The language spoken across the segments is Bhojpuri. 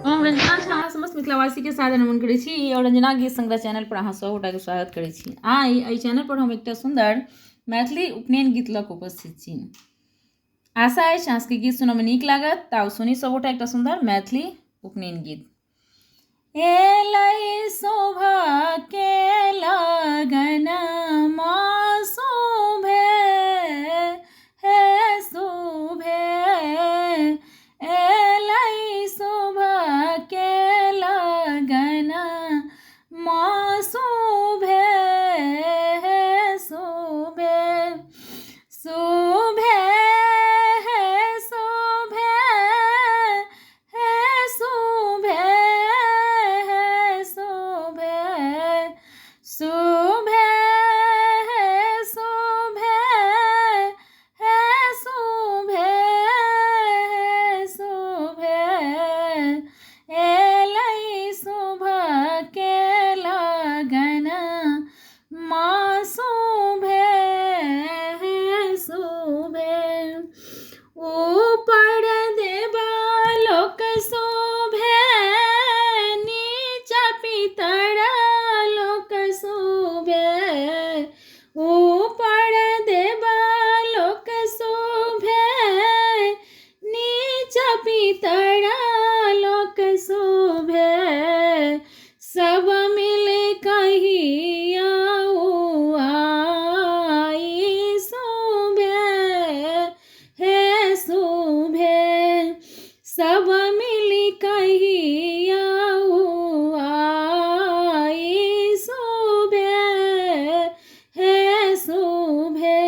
हम रंजना झा समस्त मिथिलावासी के साथ नमन करै छी और रंजना गीत संग्रह चैनल पर अहाँ सबगोटाके स्वागत करै छी। आइ एहि चैनल पर हम एकटा सुंदर मैथिली उपनयन गीत लऽ कऽ उपस्थित छी। आशा अछि अहाँ सबके गीत सुनऽमे नीक लागत। तऽ सुनी सबगोटा एकटा सुंदर मैथिली उपनयन गीत। एलै शोभा के लगन शोभे हे शोभे एलै शोभा के लगन शोभे हे शोभे शोभे हे शोभे हे शोभे हे शोभे शोभे हे शोभे हे शोभे हे शोभे एलै शोभा के लगन शोभे हे शोभे ऊपर देवालोक शोभे नीचा पितर लोक शोभे ऊपर देवालोक शोभे नीचा पितर लोक शोभे सब मिल कहिया आई शोभे हे शोभे सब मिल कहिया आई शोभे हे शोभे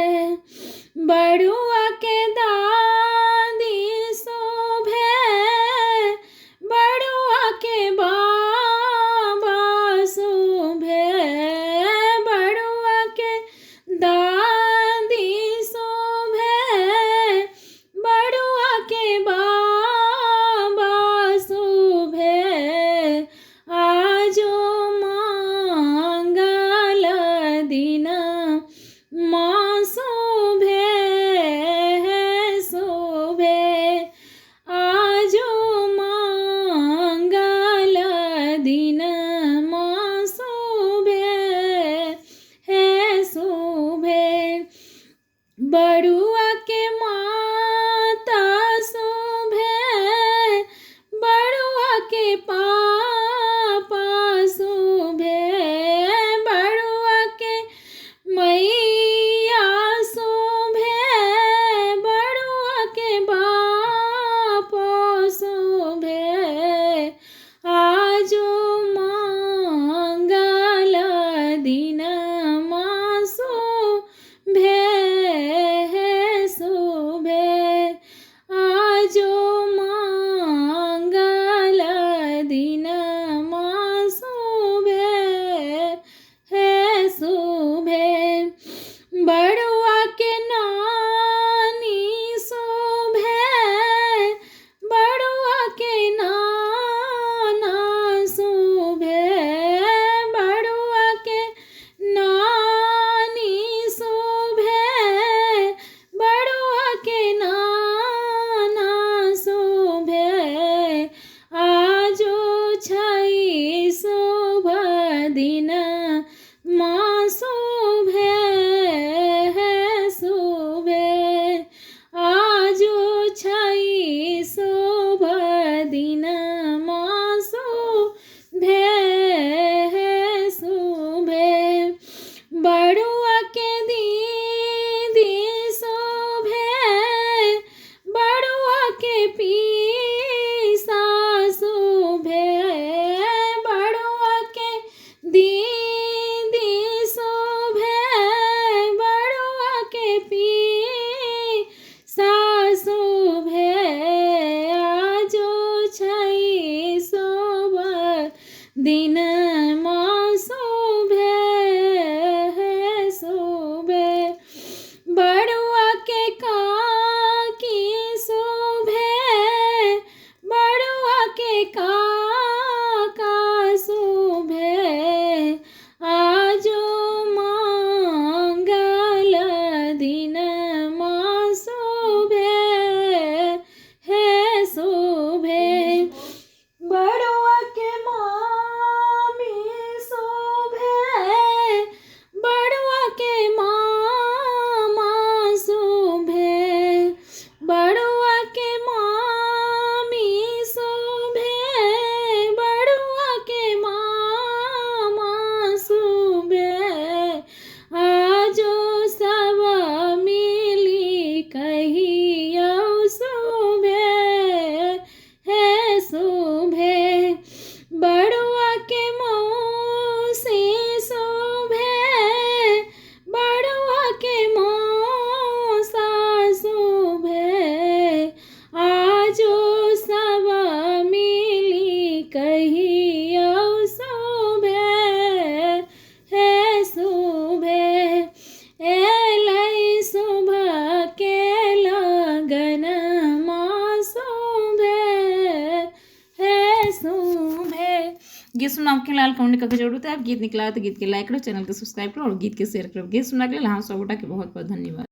बड़ुआ के दादी शोभे बड़ुआ के बाबा शोभे बड़ुआ के दादी शोभे बड़ुआ के बाबा शोभे आजो मंगल दिन शोभे हे शोभे आजो मंगल दिन शोभे हे शोभे बड़ुआ के माता शोभे बड़ुआ के पापा शोभे बड़ुआ के मैया शोभे बड़ुआ के बाप शोभे आजो मंगल दिन शोभे लाल कमेंट करके जरूर है। आप गीत निकला तो गीत के लाइक करो, चैनल को सब्सक्राइब करो और गीत के शेयर करो। गीत सुनने के लिए हाँ सब गोटा के बहुत बहुत धन्यवाद।